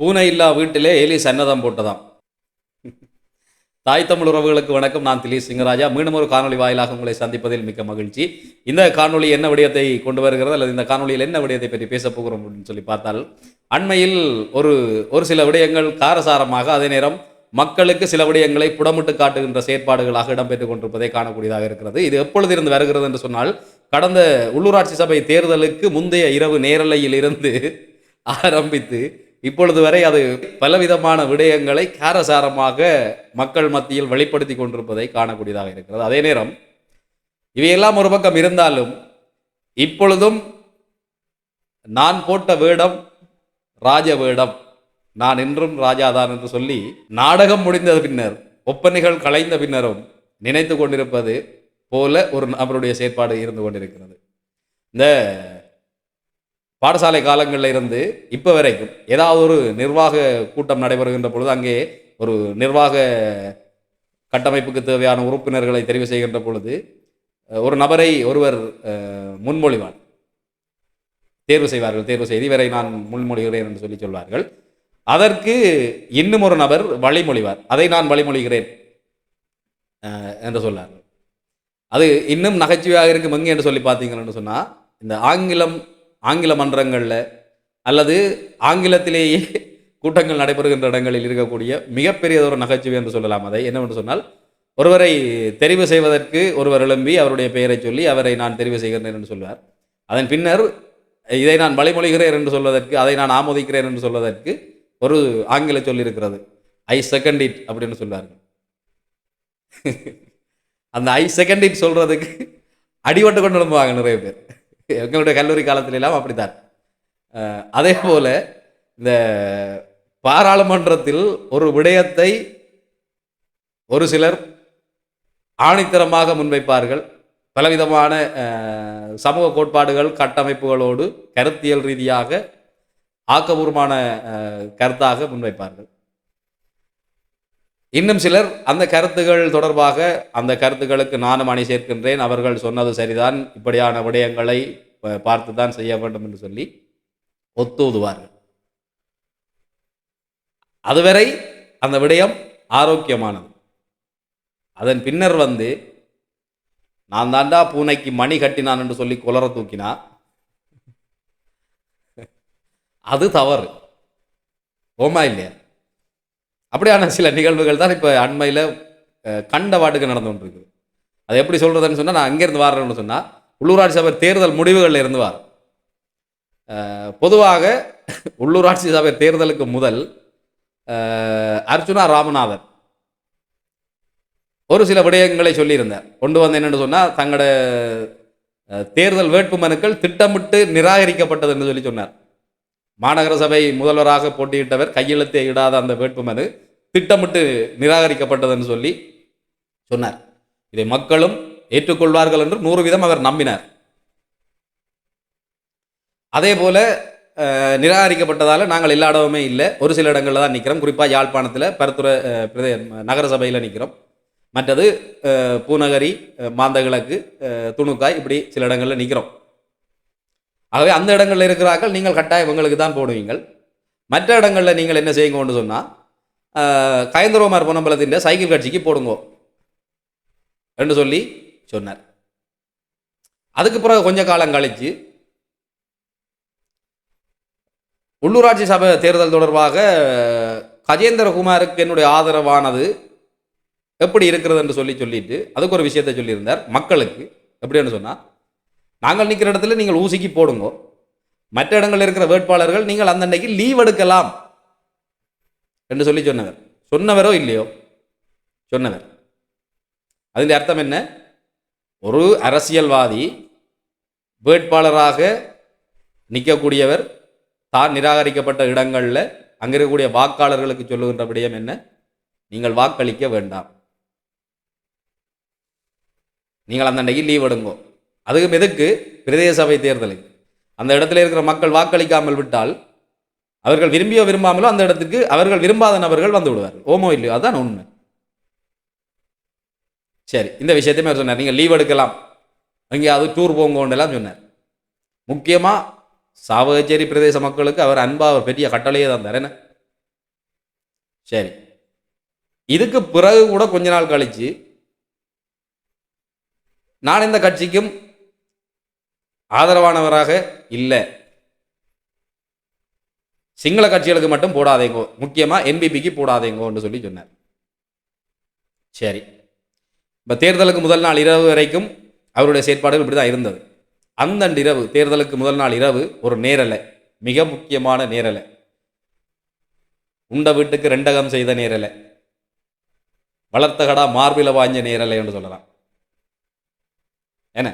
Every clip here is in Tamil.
பூனை இல்லா வீட்டிலே எலி சன்னதம் போட்டதாம். தாய் தமிழ் உறவுகளுக்கு வணக்கம். நான் திலீஷ் சிங்கராஜா. மீண்டும் ஒரு காணொலி வாயிலாக உங்களை சந்திப்பதில் மிக்க மகிழ்ச்சி. இந்த காணொலி என்ன விடயத்தை கொண்டு வருகிறது, அல்லது இந்த காணொலியில் என்ன விடயத்தை பற்றி பேசப் போகிறோம் அப்படின்னு சொல்லி பார்த்தால், அண்மையில் ஒரு ஒரு சில விடயங்கள் காரசாரமாக, அதே நேரம் மக்களுக்கு சில விடயங்களை புடமிட்டு காட்டுகின்ற செயற்பாடுகளாக இடம்பெற்றுக் கொண்டிருப்பதை காணக்கூடியதாக இருக்கிறது. இது எப்பொழுது இருந்து வருகிறது என்று சொன்னால், கடந்த உள்ளூராட்சி சபை தேர்தலுக்கு முந்தைய இரவு நேரலையில் இருந்து ஆரம்பித்து இப்பொழுது வரை அது பலவிதமான விடயங்களை காரசாரமாக மக்கள் மத்தியில் வெளிப்படுத்தி கொண்டிருப்பதை காணக்கூடியதாக இருக்கிறது. அதே நேரம் இவையெல்லாம் ஒரு பக்கம் இருந்தாலும், இப்பொழுதும் நான் போட்ட வேடம் ராஜ வேடம், நான் என்றும் ராஜாதான் என்று சொல்லி நாடகம் முடிந்த பின்னர், ஒப்பனைகள் கலைந்த பின்னரும் நினைத்து கொண்டிருப்பது போல ஒரு அவருடைய செயற்பாடு இருந்து கொண்டிருக்கிறது. இந்த பாடசாலை காலங்களில் இருந்து இப்போ வரைக்கும் ஏதாவது ஒரு நிர்வாக கூட்டம் நடைபெறுகின்ற பொழுது, அங்கே ஒரு நிர்வாக கட்டமைப்புக்கு தேவையான உறுப்பினர்களை தெரிவு செய்கின்ற பொழுது ஒரு நபரை ஒருவர் முன்மொழிவார், தேர்வு செய்வார்கள். தேர்வு செய்து இவரை நான் முன்மொழிகிறேன் என்று சொல்லி சொல்வார்கள். அதற்கு இன்னும் ஒரு நபர் வழிமொழிவார், அதை நான் வழிமொழிகிறேன் என்று சொல்லார்கள். அது இன்னும் நகைச்சுவையாக இருக்கும். எங்கே என்று சொல்லி பார்த்தீங்கன்னு சொன்னால், இந்த ஆங்கில மன்றங்களில் அல்லது ஆங்கிலத்திலேயே கூட்டங்கள் நடைபெறுகின்ற இடங்களில் இருக்கக்கூடிய மிகப்பெரியதொரு நகைச்சுவை என்று சொல்லலாம். அதை என்னவென்று சொன்னால், ஒருவரை தெரிவு செய்வதற்கு ஒருவர் எழும்பி அவருடைய பெயரை சொல்லி அவரை நான் தெரிவு செய்கிறேன் என்று சொல்வார். அதன் பின்னர் இதை நான் வழிமொழிகிறேன் என்று சொல்வதற்கு, அதை நான் ஆமோதிக்கிறேன் என்று சொல்வதற்கு ஒரு ஆங்கில சொல் இருக்கிறது, ஐ செகண்ட் இட் அப்படின்னு சொல்வார்கள். அந்த ஐ செகண்ட் இட் சொல்றதுக்கு அடிபட்டு கொண்டு எழும்புவாங்க நிறைய பேர். எங்களுடைய கல்லூரி காலத்திலெல்லாம் அப்படித்தான். அதே போல இந்த பாராளுமன்றத்தில் ஒரு விடயத்தை ஒரு சிலர் ஆணித்தரமாக முன்வைப்பார்கள். பலவிதமான சமூக கோட்பாடுகள், கட்டமைப்புகளோடு கருத்தியல் ரீதியாக ஆக்கபூர்வமான கருத்தாக முன்வைப்பார்கள். இன்னும் சிலர் அந்த கருத்துகள் தொடர்பாக, அந்த கருத்துக்களுக்கு நானும் அணி சேர்க்கின்றேன், அவர்கள் சொன்னது சரிதான், இப்படியான விடயங்களை பார்த்து தான் செய்ய வேண்டும் என்று சொல்லி ஒத்துதுவார்கள். அதுவரை அந்த விடயம் ஆரோக்கியமானது. அதன் பின்னர் நான் தாண்டா பூனைக்கு மணி கட்டினான் என்று சொல்லி குலர தூக்கினா அது தவறு. ஓமா இல்லையா? அப்படியான சில நிகழ்வுகள் தான் இப்போ அண்மையில் கண்ட வாட்டுக்கு நடந்து கொண்டிருக்கு. அது எப்படி சொல்கிறதுன்னு சொன்னால், நான் அங்கேருந்து வரேன்னு சொன்னால், உள்ளூராட்சி சபை தேர்தல் முடிவுகளில் இருந்து வார். பொதுவாக உள்ளூராட்சி சபை தேர்தலுக்கு முதல் அர்ச்சுனா ராமநாதன் ஒரு சில விடயங்களை சொல்லியிருந்தார். கொண்டு வந்து என்னென்னு சொன்னால், தங்களோட தேர்தல் வேட்பு மனுக்கள் திட்டமிட்டு நிராகரிக்கப்பட்டது என்று சொல்லி சொன்னார். மாநகர சபை முதல்வராக போட்டியிட்டவர் கையெழுத்தை இடாத அந்த வேட்புமனு திட்டமிட்டு நிராகரிக்கப்பட்டது என்று சொல்லி சொன்னார். இதை மக்களும் ஏற்றுக்கொள்வார்கள் என்று 100% அவர் நம்பினார். அதே போல நிராகரிக்கப்பட்டதால் நாங்கள் எல்லா இடமுமே இல்லை, ஒரு சில இடங்களில் தான் நிற்கிறோம். குறிப்பாக யாழ்ப்பாணத்தில் பருத்துறை நகர சபையில் நிற்கிறோம். மற்றது பூநகரி, மாந்தகிழக்கு, துணுக்காய், இப்படி சில இடங்களில் நிற்கிறோம். ஆகவே அந்த இடங்களில் இருக்கிறார்கள், நீங்கள் கட்டாயம் உங்களுக்கு தான் போடுவீங்கள். மற்ற இடங்களில் நீங்கள் என்ன செய்யுங்கன்னு சொன்னால், கயந்திரகுமார் பொன்னம்பலத்தின் சைக்கிள் கட்சிக்கு போடுங்கோ என்று சொல்லி சொன்னார். அதுக்கு பிறகு கொஞ்ச காலம் கழித்து உள்ளூராட்சி சபை தேர்தல் தொடர்பாக கஜேந்திரகுமாருக்கு என்னுடைய ஆதரவானது எப்படி இருக்கிறது என்று சொல்லிட்டு அதுக்கு ஒரு விஷயத்தை சொல்லியிருந்தார் மக்களுக்கு. எப்படின்னு சொன்னால், நாங்கள் நிற்கிற இடத்துல நீங்கள் ஊசிக்கு போடுங்கோ, மற்ற இடங்களில் இருக்கிற வேட்பாளர்கள் நீங்கள் அந்த அன்னைக்கு லீவ் எடுக்கலாம் என்று சொல்லி சொன்னவரோ இல்லையோ சொன்னவர். அதன் அர்த்தம் என்ன? ஒரு அரசியல்வாதி வேட்பாளராக நிற்கக்கூடியவர் தான் நிராகரிக்கப்பட்ட இடங்களில் அங்கே இருக்கக்கூடிய வாக்காளர்களுக்கு சொல்லுகின்ற விடயம் என்ன? நீங்கள் வாக்களிக்க வேண்டாம், நீங்கள் அந்த அன்னைக்கு லீவ் எடுங்கோ. அதுக்கு எதுக்கு? பிரதேச சபை தேர்தலுக்கு. அந்த இடத்துல இருக்கிற மக்கள் வாக்களிக்காமல் விட்டால், அவர்கள் விரும்பியோ விரும்பாமலோ அந்த இடத்துக்கு அவர்கள் விரும்பாத நபர்கள் வந்து விடுவார்கள். ஓமோ இல்லையோ, அதுதான் உண்மை. சரி, இந்த விஷயத்தையுமே அவர் சொன்னார், நீங்கள் லீவ் எடுக்கலாம், எங்கேயாவது டூர் போங்கோண்டெல்லாம் சொன்னார். முக்கியமாக சாவகச்சேரி பிரதேச மக்களுக்கு அவர் அன்பா ஒரு பெரிய கட்டளையே தந்தார். என்ன சரி, இதுக்கு பிறகு கூட கொஞ்ச நாள் கழிச்சு நான் இந்த கட்சிக்கும் ஆதரவானவராக இல்லை, சிங்கள கட்சிகளுக்கு மட்டும் போடாதேங்கோ, முக்கியமா என்பிபிக்கு போடாதேங்கோன்னு சொல்லி சொன்னார். சரி, இப்போ தேர்தலுக்கு முதல் நாள் இரவு வரைக்கும் அவருடைய செயற்பாடுகள் இப்படி தான் இருந்தது. அந்த இரவு, தேர்தலுக்கு முதல் நாள் இரவு ஒரு நேரலை, மிக முக்கியமான நேரலை, உண்ட வீட்டுக்கு ரெண்டகம் செய்த நேரலை, வளர்த்த கடா மார்பில வாஞ்ச நேரலை என்று சொல்லலாம். என்ன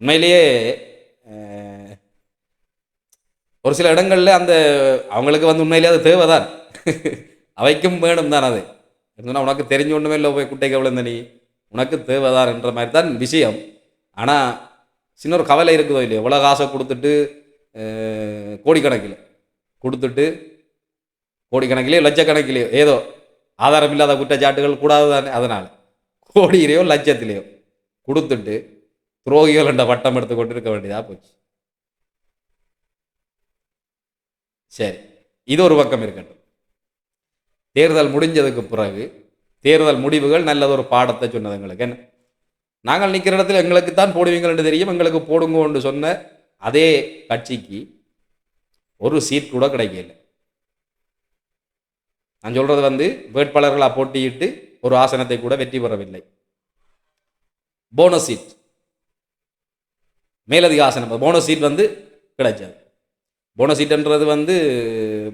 உண்மையிலேயே ஒரு சில இடங்களில் அந்த அவங்களுக்கு வந்து உண்மையிலேயே அது தேவைதான், அவைக்கும் வேணும் தான். அது சொன்னால் உனக்கு தெரிஞ்ச ஒன்றுமே இல்லை, போய் குட்டைக்கு விழுந்த நீ, உனக்கு தேவைதான் என்ற மாதிரி தான் விஷயம். ஆனால் சின்ன ஒரு கவலை இருக்குதோ இல்லையோ, எவ்வளோ காசை கொடுத்துட்டு கோடிக்கணக்கில் கொடுத்துட்டு, கோடிக்கணக்கிலேயோ லட்சக்கணக்கிலேயோ ஏதோ ஆதாரம் இல்லாத குற்றச்சாட்டுகள் கூடாது தானே, அதனால் கோடியிலையோ லட்சத்திலேயோ கொடுத்துட்டு துரோகிகள் என்ற பட்டம் எடுத்து கொண்டு இருக்க வேண்டியதாக போச்சு. சரி, இது ஒரு பக்கம் இருக்கட்டும். தேர்தல் முடிஞ்சதுக்கு பிறகு தேர்தல் முடிவுகள் நல்லதொரு பாடத்தை சொன்னது எங்களுக்கு. என்ன, நாங்கள் நிற்கிற இடத்துல எங்களுக்கு தான் போடுவீங்கன்னு தெரியும், எங்களுக்கு போடுங்கன்னு சொன்ன அதே கட்சிக்கு ஒரு சீட் கூட கிடைக்கல. நான் சொல்றது வந்து வேட்பாளர்களாக போட்டியிட்டு ஒரு ஆசனத்தை கூட வெற்றி பெறவில்லை. போனஸ் சீட், மேலதிக ஆசனம், போனஸ் சீட் வந்து கிடைச்சது. போனஸ் சீட்ன்றது வந்து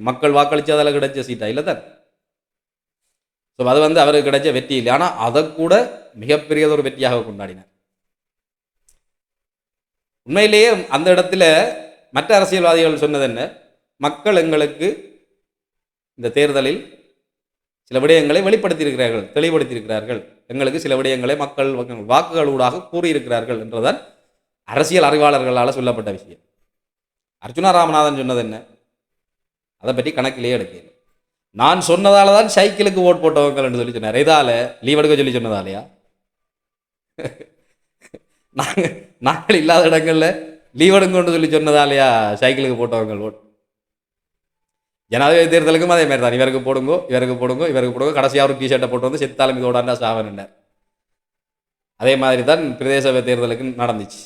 மக்கள் வாக்களிச்சதால கிடைச்ச சீட்டா இல்லை தான். ஸோ அது வந்து அவருக்கு கிடைச்ச வெற்றி இல்லை. ஆனால் அதை கூட மிகப்பெரியதொரு வெற்றியாக கொண்டாடினார். உண்மையிலேயே அந்த இடத்துல மற்ற அரசியல்வாதிகள் சொன்னது என்ன, மக்கள் எங்களுக்கு இந்த தேர்தலில் சில விடயங்களை வெளிப்படுத்தியிருக்கிறார்கள், தெளிவுபடுத்தியிருக்கிறார்கள், எங்களுக்கு சில விடயங்களை மக்கள் வாக்குகளூடாக கூறியிருக்கிறார்கள் என்றுதான் அரசியல் அறிவாளர்களால் சொல்லப்பட்ட விஷயம். அர்ச்சுனா ராமநாதன் சொன்னது என்ன, அதை பற்றி கணக்கிலேயே எடுக்கல. நான் சொன்னதால தான் சைக்கிளுக்கு ஓட் போட்டவங்க என்று சொல்லி சொன்னார். இதால லீவ் எடுக்க சொல்லி சொன்னதாலையா? நாங்கள் இல்லாத இடங்கள்ல லீவ் எடுங்கன்னு சொல்லி சொன்னதாலையா சைக்கிளுக்கு போட்டவங்க ஓட்? ஜனாதிபதி தேர்தலுக்கும் அதே மாதிரி தான், இவருக்கு போடுங்கோ இவருக்கு போடுங்கோ இவருக்கு போடுங்கோ, கடைசியாக ஒரு டிஷர்ட்டை போட்டு வந்து செத்தாலும் இதோட சாவன். அதே மாதிரி தான் பிரதேச சபை தேர்தலுக்கு நடந்துச்சு.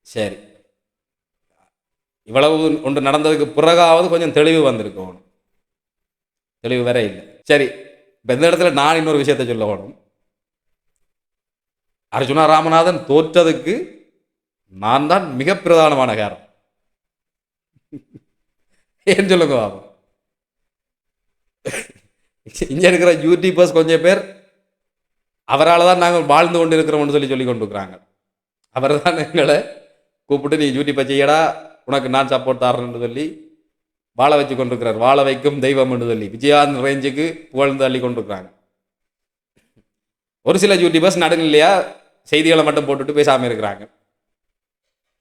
சரி, இவ்வளவு ஒன்று நடந்ததுக்கு பிறகாவது கொஞ்சம் தெளிவு வந்திருக்கணும், தெளிவு வேற இல்லை. சரி, இப்போ இந்த இடத்துல நான் இன்னொரு விஷயத்தை சொல்ல வேணும். அர்ச்சுனா ராமநாதன் தோற்றதுக்கு நான் தான் மிக பிரதானமான காரணம். ஏன்னு சொல்லுங்க பாபு. இங்க இருக்கிற யூடியூபர்ஸ் கொஞ்சம் பேர் அவரால் தான் நாங்கள் வாழ்ந்து கொண்டு இருக்கிறோம்னு சொல்லி கொண்டிருக்கிறாங்க. அவர் தான் எங்களை கூப்பிட்டு நீ யூடியூப்பை செய்யடா, உனக்கு நான் சப்போர்ட் தரேன்னு சொல்லி வாழ வச்சு கொண்டிருக்கிறார். வாழ வைக்கும் தெய்வம் என்று சொல்லி விஜயாந்த் ரேஞ்சுக்கு புகழ்ந்து அள்ளி கொண்டிருக்கிறாங்க. ஒரு சில யூடியூபர்ஸ் நடுநிலையா செய்திகளை மட்டும் போட்டுட்டு பேசாமல் இருக்கிறாங்க.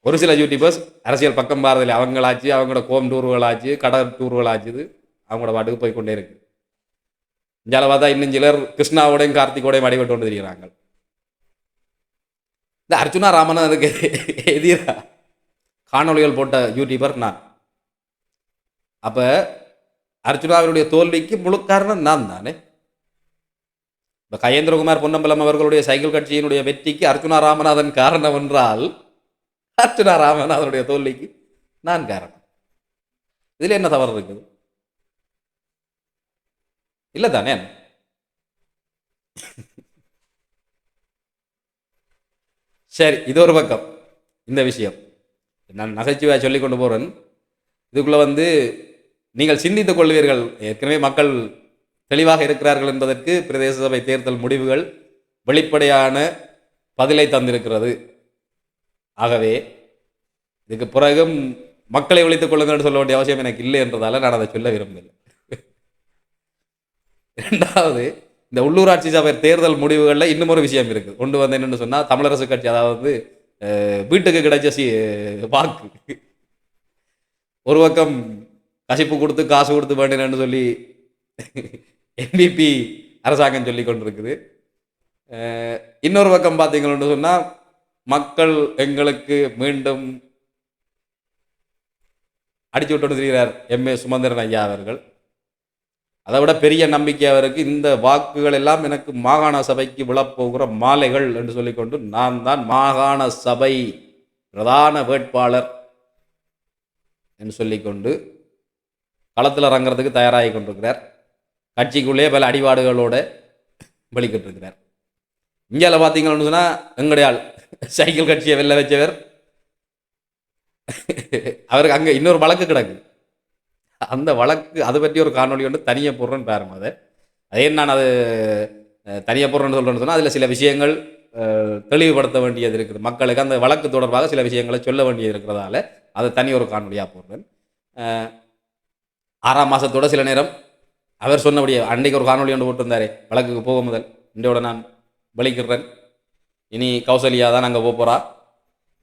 ஒரு சில யூடியூபர்ஸ் அரசியல் பக்கம் பாரதில் அவங்களாச்சு, அவங்களோட கோம் டூர்களாச்சு, கடல் டூர்களாச்சுது, அவங்களோட பாட்டுக்கு போய்கொண்டே இருக்கு. இஞ்சால பார்த்தா இன்னும் சிலர் கிருஷ்ணாவோடையும் கார்த்திகோடையும் அடிபட்டு கொண்டு தெரிகிறாங்க. இந்த அர்ச்சுனா ராமநாதனுக்கு எதிராக காணொலிகள் போட்ட யூடியூபர் நான். அப்ப அர்ச்சுனாவினுடைய தோல்விக்கு முழு காரணம் நான் தானே. இப்ப கயேந்திரகுமார் பொன்னம்பலம் அவர்களுடைய சைக்கிள் கட்சியினுடைய வெற்றிக்கு அர்ச்சுனா ராமநாதன் காரணம் என்றால் அர்ச்சுனா ராமநாதனுடைய தோல்விக்கு நான் காரணம். இதுல என்ன தவறு இருக்குது? இல்ல தானே? சரி, இது ஒரு பக்கம் இந்த விஷயம். நான் நகைச்சுவையாக சொல்லி கொண்டு போகிறேன். இதுக்குள்ளே வந்து நீங்கள் சிந்தித்துக் கொள்வீர்கள். ஏற்கனவே மக்கள் தெளிவாக இருக்கிறார்கள் என்பதற்கு பிரதேச சபை தேர்தல் முடிவுகள் வெளிப்படையான பதிலை தந்திருக்கிறது. ஆகவே இதுக்கு பிறகும் மக்களை ஒழித்துக் கொள்ளுங்கள் சொல்ல வேண்டிய அவசியம் எனக்கு இல்லை என்றதால நான் அதை சொல்ல விரும்பவில்லை. இரண்டாவது, இந்த உள்ளூராட்சி சபை தேர்தல் முடிவுகளில் இன்னும் ஒரு விஷயம் இருக்குது. கொண்டு வந்து என்னென்னு சொன்னால், தமிழரசு கட்சி, அதாவது வீட்டுக்கு கிடைச்ச வாக்கு ஒரு பக்கம் கசிப்பு கொடுத்து காசு கொடுத்து வேண்டினு சொல்லி என்பிபி அரசாங்கம் சொல்லி கொண்டிருக்குது. இன்னொரு பக்கம் பார்த்தீங்கன்னு சொன்னால், மக்கள் எங்களுக்கு மீண்டும் அடிச்சு விட்டு திரிகிறார் எம்ஏ சுமந்திரன் ஐயா அவர்கள். அதை விட பெரிய நம்பிக்கை அவருக்கு, இந்த வாக்குகள் எல்லாம் எனக்கு மாகாண சபைக்கு விழப்போகிற மாலைகள் என்று சொல்லிக்கொண்டு நான் தான் மாகாண சபை பிரதான வேட்பாளர் என்று சொல்லிக்கொண்டு களத்தில் இறங்குறதுக்கு தயாராகி கொண்டிருக்கிறார். கட்சிக்குள்ளே பல அடிபாடுகளோடு வெளிக்கிட்டு இருக்கிறார். இந்தியாவில் பார்த்தீங்கன்னு சொன்னால் எங்களுடைய ஆள் சைக்கிள் கட்சியை வெளில வச்சவர், அவருக்கு அங்கே இன்னொரு வழக்கு கிடக்கு. அந்த வழக்கு அதை பற்றி ஒரு காணொலி ஒன்று தனியாக போடுறேன்னு பாருங்க. அதே நான் அது தனியாக போடுறேன்னு சொல்கிறேன்னு சொன்னால் அதில் சில விஷயங்கள் தெளிவுபடுத்த வேண்டியது இருக்குது. மக்களுக்கு அந்த வழக்கு தொடர்பாக சில விஷயங்களை சொல்ல வேண்டியது இருக்கிறதால அதை தனி ஒரு காணொலியாக போடுறேன். 6ஆம் மாதத்தோட சில நேரம் அவர் சொன்னபடியே அன்றைக்கு ஒரு காணொலி ஒன்று போட்டிருந்தாரே, வழக்குக்கு போக முதல் இன்றோட நான் வலிக்கிறேன், இனி கௌசல்யா தான் அங்கே போகிறா,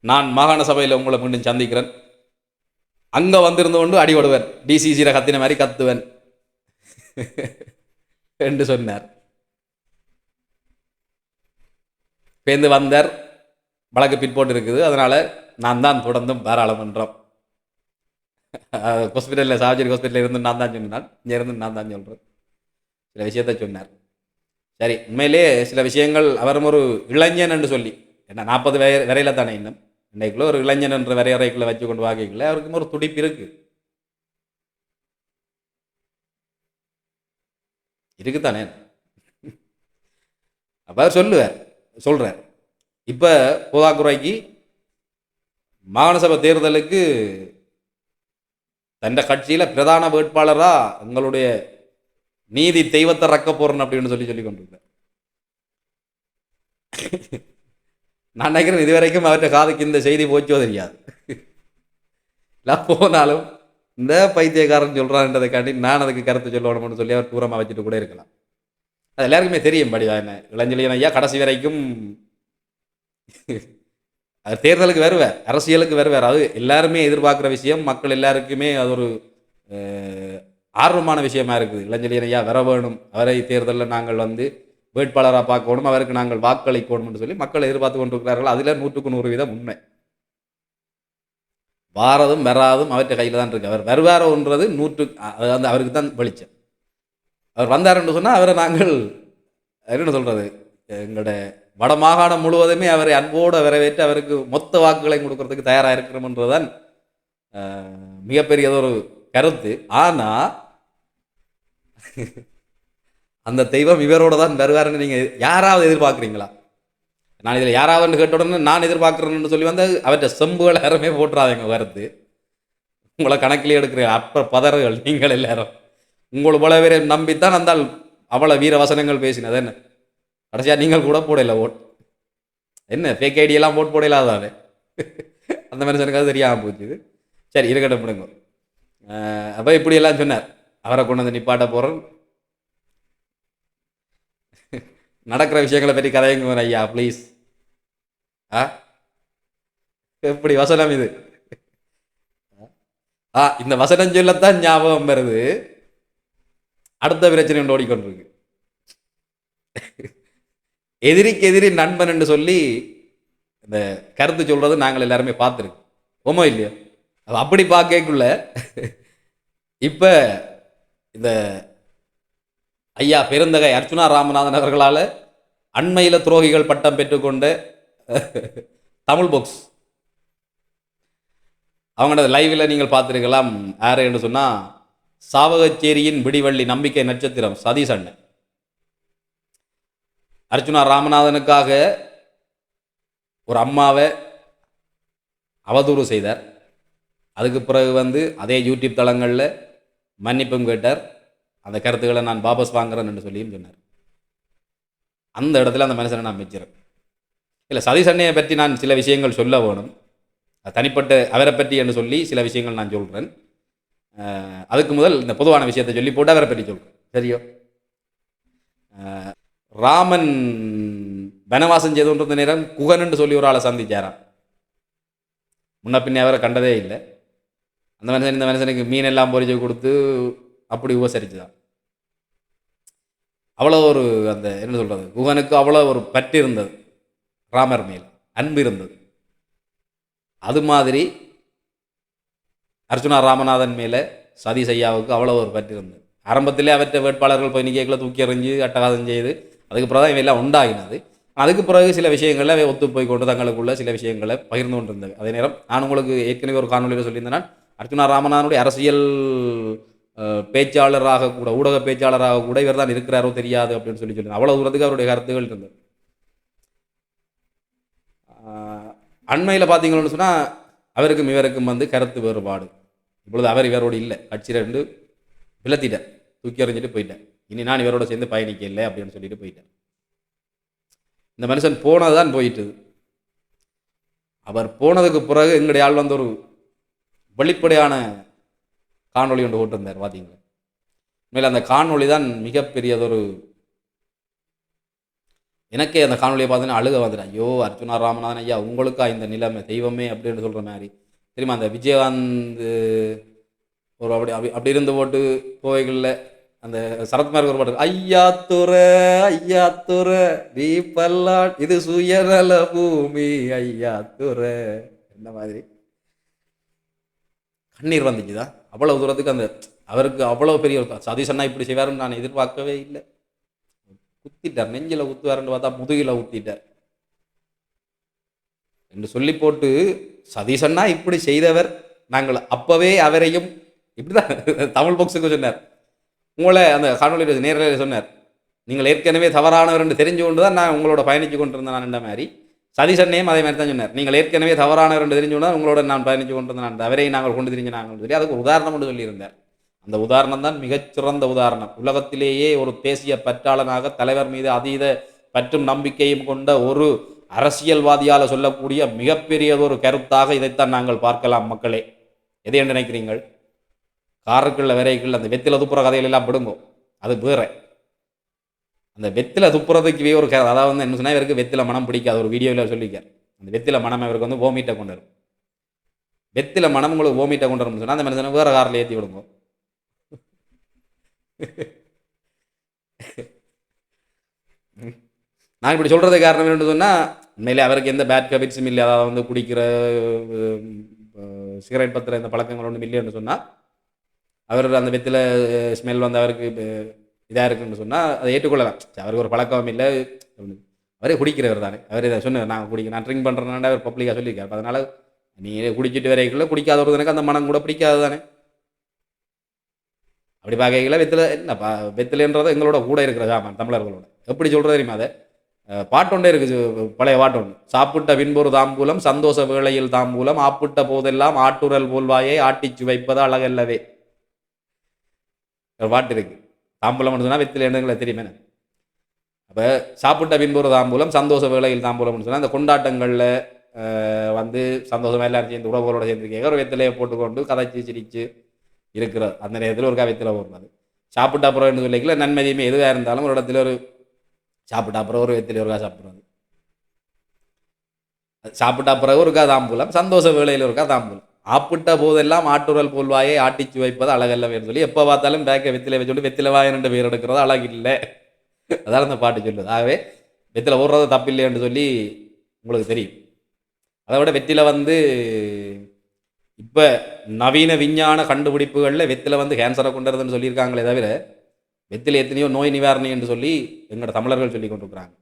நான் மாகாண சபையில் உங்களை மீண்டும் சந்திக்கிறேன், அங்கே வந்திருந்து கொண்டு அடிபடுவேன், டிசிசியில் கத்தின மாதிரி கத்துவேன் என்று சொன்னார். பேருந்து வந்தார், வழக்கு பிற்போட்டு இருக்குது, அதனால் நான் தான் தொடர்ந்தும் பாராளுமன்றம் ஹாஸ்பிட்டலில் சார்ஜரி ஹாஸ்பிட்டலில் இருந்து நான் தான் சொன்னான், இங்கே இருந்து நான் தான் சொல்கிறேன். சில விஷயத்த சொன்னார். சரி, உண்மையிலே சில விஷயங்கள் அவரும் ஒரு இளைஞன் என்று சொல்லி, என்ன 40 வரையில தானே இன்னும், இன்றைக்குள்ள ஒரு இளைஞன் என்ற வரையறைக்குள்ளே வச்சு கொண்டு வாங்கிக்கல, அவருக்கும் ஒரு துடிப்பு இருக்குதானே. அப்போ அவர் சொல்கிறார், இப்போ போதாக்குறைக்கு மாகாண சபை தேர்தலுக்கு தண்ட கட்சியில் பிரதான வேட்பாளராக எங்களுடைய நீதி தெய்வத்தை ரக்க போறேன் அப்படின்னு சொல்லி கொண்டிருக்கேன். நான் நினைக்கிறேன் இதுவரைக்கும் அவர்கிட்ட காதுக்கு இந்த செய்தி போச்சோ தெரியாது. நான் போனாலும் இந்த பைத்தியக்காரன் சொல்றான்றதைக்காண்டி நான் அதுக்கு கருத்து சொல்லணும்னு சொல்லி அவர் தூரமாக வச்சுட்டு கூட இருக்கலாம். அது எல்லாருக்குமே தெரியும். படிவா என்ன இளஞ்செழியன் ஐயா கடைசி வரைக்கும் அவர் தேர்தலுக்கு வருவார், அரசியலுக்கு வருவார். அது எல்லாருமே எதிர்பார்க்குற விஷயம், மக்கள் எல்லாருக்குமே அது ஒரு ஆர்வமான விஷயமா இருக்குது. இளஞ்செழியன் ஐயா வர வேணும், அவரை தேர்தலில் நாங்கள் வேட்பாளராக பார்க்கணும், அவருக்கு நாங்கள் வாக்களிக்கணும்னு சொல்லி மக்கள் எதிர்பார்த்து கொண்டிருக்கிறார்கள். அதில் 100% உண்மை. வாரதும் வராதும் அவற்றை கையில் தான் இருக்கு. அவர் வருவாரோன்றது அவருக்கு தான் வெளிச்சம். அவர் வந்தாருன்னு சொன்னால் அவரை நாங்கள் என்ன சொல்கிறது, எங்களோட வடமாகாணம் முழுவதுமே அவரை அன்போடு வரவேற்று அவருக்கு மொத்த வாக்குகளை கொடுக்கறதுக்கு தயாராக இருக்கிறோம்ன்றதுதான் மிகப்பெரியதொரு கருத்து. ஆனால் அந்த தெய்வம் இவரோட தான் வருவாருன்னு நீங்கள் யாராவது எதிர்பார்க்குறீங்களா? நான் இதில் யாராவதுன்னு கேட்ட உடனே நான் எதிர்பார்க்குறேன்னு சொல்லி அவற்றை செம்புகளை யாருமே போட்டுறாதீங்க. வருது உங்களை கணக்கிலே எடுக்கிற அப்ப பதறுகள் நீங்கள் எல்லாரும் உங்களை போல பேரை நம்பித்தான் அந்தால் அவ்வளோ வீர வசனங்கள் பேசினது. என்ன கடைசியாக நீங்கள் கூட போடல ஓட், என்ன ஃபேக் ஐடியெல்லாம் போடலாதானே அந்த மனுஷனுக்கு அது தெரியாமல் போச்சு. சரி இருக்கட்டும் விடுங்க. அப்போ இப்படியெல்லாம் சொன்னார். அவரை கொண்டு வந்து நிப்பாட்ட போகிறோம், நடக்கிற விஷயங்களை பற்றி கதைங்க ஐயா ப்ளீஸ். எப்படி வசனம் இது? இந்த வசனம் சொல்லத்தான் ஞாபகம் வருது, அடுத்த பிரச்சனை ஒன்று ஓடிக்கொண்டிருக்கு. எதிரிக்கு எதிரி நண்பன் என்று சொல்லி இந்த கருத்து சொல்றது நாங்கள் எல்லாருமே பார்த்துருக்கோம், ஓமோ இல்லையோ? அப்படி பார்க்கக்குள்ள இப்ப இந்த ஐயா பெருந்தகை அர்ச்சுனா ராமநாதன் அவர்களால் அண்மையில் துரோகிகள் பட்டம் பெற்றுக்கொண்ட தமிழ் பாக்ஸ், அவங்களோட லைவில் நீங்கள் பார்த்துருக்கலாம். யாரு என்று சொன்னால் சாவகச்சேரியின் விடிவள்ளி நம்பிக்கை நட்சத்திரம் சதீஷ் அண்ணன் அர்ச்சுனா ராமநாதனுக்காக ஒரு அம்மாவை அவதூறு செய்தார். அதுக்கு பிறகு அதே யூடியூப் தளங்களில் மன்னிப்பும் கேட்டார். அந்த கருத்துக்களை நான் வாபஸ் வாங்குறேன் என்று சொல்லியும் சொன்னார். அந்த இடத்துல அந்த மனுஷனை நான் மெச்சுறேன். இல்லை, சதீஷ் அண்ணையை பற்றி நான் சில விஷயங்கள் சொல்ல வேணும், தனிப்பட்ட அவரை பற்றி என்று சொல்லி சில விஷயங்கள் நான் சொல்கிறேன். அதுக்கு முதல் இந்த பொதுவான விஷயத்தை சொல்லி போட்டு அவரை பற்றி சொல்கிறேன், சரியோ? ராமன் வனவாசம் செய்துன்ற நேரம் குகன் என்று சொல்லி ஒரு ஆளை சந்திச்சாராம். முன்ன பின்னே அவரை கண்டதே இல்லை. அந்த மனுஷன் இந்த மனுஷனுக்கு மீன் எல்லாம் பொறிச்சு கொடுத்து அப்படி உபசரிச்சுதான். அவ்வளோ ஒரு அந்த என்ன சொல்கிறது, குகனுக்கு அவ்வளோ ஒரு பற்று இருந்தது, ராமர் மேல் அன்பு இருந்தது. அது மாதிரி அர்ச்சுனா ராமநாதன் மேலே சதீஷ் ஐயாவுக்கு அவ்வளோ ஒரு பற்று இருந்தது. ஆரம்பத்திலே அவற்றை வேட்பாளர்கள் போய் நிற்கல தூக்கி எறிஞ்சு அட்டகாசம் செய்து அதுக்கு பிறகு தான் இவையெல்லாம் உண்டாகினது. அதுக்கு பிறகு சில விஷயங்களில் அவை ஒத்து போய் கொண்டு தங்களுக்குள்ள சில விஷயங்களை பகிர்ந்து கொண்டு இருந்தது. அதே நேரம் நான் உங்களுக்கு ஏற்கனவே ஒரு காணொலியில் சொல்லியிருந்தேன், அர்ச்சுனா ராமநாதனுடைய அரசியல் பேச்சாளராக கூட, ஊடக பேச்சாளராக கூட இவர் தான் இருக்கிறாரோ தெரியாது அப்படின்னு சொல்லி அவ்வளோ தூரத்துக்கு அவருடைய கருத்துகள் இருந்தது. அண்மையில் பார்த்தீங்கன்னு சொன்னால் அவருக்கும் இவருக்கும் கருத்து வேறுபாடு. இப்பொழுது அவர் இவரோடு இல்லை, கட்சி ரெண்டு விளத்திட்டார், தூக்கி எறிஞ்சிட்டு போயிட்டேன். இனி நான் இவரோட சேர்ந்து பயணிக்க இல்லை அப்படின்னு சொல்லிட்டு போயிட்டேன். இந்த மனுஷன் போனதுதான் போயிட்டு. அவர் போனதுக்கு பிறகு எங்களுடைய ஆள் ஒரு வெளிப்படையான காணொலி ஒன்று போட்டிருந்தார் பார்த்தீங்களா. உண்மையில் அந்த காணொலி தான் மிகப்பெரியதொரு, எனக்கே அந்த காணொலியை பார்த்தீங்கன்னா அழுக வந்துட்டேன். ஐயோ அர்ச்சுனா ராமநாதன் ஐயா உங்களுக்கா இந்த நிலைமை, தெய்வமே அப்படின்னு சொல்கிற மாதிரி. தெரியுமா அந்த விஜயகாந்த் ஒரு அப்படி அப்படி அப்படி இருந்து போட்டு கோவைகளில் அந்த சரத்குமாருக்கு ஒரு பாட்டு, ஐயா துற நீ பல்லாட் இது சுயநல பூமி ஐயா துற, என்ன மாதிரி கண்ணீர் வந்துச்சுதான். அவ்வளவு தூரத்துக்கு அந்த அவருக்கு அவ்வளோ பெரிய சதீஷ் அண்ணா இப்படி செய்வாருன்னு நான் எதிர்பார்க்கவே இல்லை. குத்திட்டார், நெஞ்சில் குத்துவாருன்னு பார்த்தா முதுகில ஊத்திட்டார் என்று சொல்லி போட்டு, சதீஷ் அண்ணா இப்படி செய்தவர், நாங்கள் அப்பவே அவரையும் இப்படிதான் தமிழ் பாக்ஸுக்கு சொன்னார். உங்களை அந்த காணொலியில் நேரில் சொன்னார், நீங்கள் ஏற்கனவே தவறானவர் என்று தெரிஞ்சு கொண்டு தான் நான் உங்களோட பயணித்து கொண்டிருந்தேன் நான் என்ற மாதிரி. சதீஷ் அண்ணையும் அதே மாதிரி தான் சொன்னார், நீங்கள் ஏற்கனவே தவறானவர் என்று தெரிஞ்சு கொண்டு தான் உங்களோட நான் பயணித்து கொண்டிருந்தேன், அவரை நாங்கள் கொண்டு தெரிஞ்சு நாங்கள் சொல்லி அதுக்கு ஒரு உதாரணம் கொண்டு சொல்லியிருந்தார். அந்த உதாரணம் தான் மிகச்சிறந்த உதாரணம். உலகத்திலேயே ஒரு தேசிய பற்றாளனாக தலைவர் மீது அதீத பற்றும் நம்பிக்கையும் கொண்ட ஒரு அரசியல்வாதியால் சொல்லக்கூடிய மிகப்பெரியதொரு கருத்தாக இதைத்தான் நாங்கள் பார்க்கலாம். மக்களே, எதை என்று நினைக்கிறீங்கள்? காருக்குள்ள விரைக்குள்ள அந்த வெத்தில துப்புற கதைகள் எல்லாம் விடுங்கோ, அது வேற. அந்த வெத்தில துப்புறதுக்கு ஒரு கதை, அதாவது என்ன சொன்னால் இவருக்கு வெத்தில மனம் பிடிக்காது. ஒரு வீடியோவில் சொல்லிக்கார், அந்த வெத்தில மனம் இவருக்கு ஓமிட்ட கொண்டு வரும். வெத்தில மனம் உங்களுக்கு ஓமிட்ட கொண்டு வரும்னு சொன்னால் அந்த மனுஷனை வேற காரில் ஏற்றி விடுங்க. நான் இப்படி சொல்றது காரணம் என்னன்னு சொன்னால், உண்மையிலே அவருக்கு எந்த பேட் ஹேபிட்ஸும் இல்லை. அதாவது குடிக்கிற சிகரெட் பத்திர இந்த பழக்கங்கள் ஒன்றும் இல்லைன்னு சொன்னால், அவர் அந்த வெத்தில ஸ்மெல் அவருக்கு இதாக இருக்குன்னு சொன்னால் அதை ஏற்றுக்கொள்ளலாம். அவருக்கு ஒரு பழக்கம் இல்லை, அவரே குடிக்கிறவர் தானே. அவர் இதை சொன்னார், நான் ட்ரிங்க் பண்ணுறேன்னா அவர் பப்ளிக்காக சொல்லியிருக்காரு. அதனால் நீ குடிச்சிட்டு வரைக்குள்ள குடிக்காத ஒருத்தனுக்கு அந்த மனம் கூட பிடிக்காது தானே. அப்படி பார்க்கல வெத்தில என்னப்பா, வெத்திலன்றது எங்களோட கூட இருக்கிற சாமான் தமிழர்களோட. எப்படி சொல்கிறது தெரியுமா? அதை பாட்டொண்டே இருக்குது, பழைய பாட்டொண்டு. சாப்பிட்ட பின்பொரு தாம்பூலம் சந்தோஷ வேளையில் தாம்பூலம் ஆப்பிட்ட போதெல்லாம் ஆட்டுரல் போல்வாயை ஆட்டிச்சு வைப்பது அழகல்லவே ஒரு பாட்டு இருக்கு. தாம்பூலம் சொன்னால் வெத்தில என்னங்களை தெரியுமே. அப்போ சாப்பிட்ட பின்பொரு தாம்பூலம் சந்தோஷ வேளையில் தாம்பூலம்னு சொன்னால் அந்த கொண்டாட்டங்களில் சந்தோஷமாக எல்லாரும் சேர்ந்து உறவுகளோட சேர்ந்துருக்கீங்க, ஒரு வெத்திலையை போட்டுக்கொண்டு கதைச்சி சிரிச்சு இருக்கிற அந்த நேரத்தில் ஒரு வெத்தில போடுறது. சாப்பிட்ட அப்புறம் என்ன சொல்லிக்கல, நன்மதியுமே எதுவாக இருந்தாலும் ஒரு இடத்துல ஒரு சாப்பிட்ட அப்புறம் ஒரு வெத்தில ஒருக்கா சாப்பிட்றது, சாப்பிட்ட பிறகு ஒருக்கா தாம்பூலம் சந்தோஷ வேளையில் ஒருக்கா தாம்பூலம் ஆப்பிட்ட போதெல்லாம் ஆட்டுரல் போல்வாயை ஆட்டிச்சு வைப்பது அழகல்லவேன்னு சொல்லி எப்போ பார்த்தாலும் பேக்கை வெத்தில வச்சுட்டு வெத்தில வாயன் ரெண்டு பேர் எடுக்கிறது அழகில்லை. அதான் அந்த பாட்டு சொல்லுது. ஆகவே வெத்தில ஓடுறது தப்பில்லைன்னு சொல்லி உங்களுக்கு தெரியும். அதை விட வெத்தில இப்போ நவீன விஞ்ஞான கண்டுபிடிப்புகளில் வெத்தில கேன்சரை கொண்டுறதுன்னு சொல்லியிருக்காங்களே தவிர, வெத்தில எத்தனையோ நோய் நிவாரணி என்று சொல்லி எங்களோட தமிழர்கள் சொல்லி கொண்டிருக்கிறாங்க.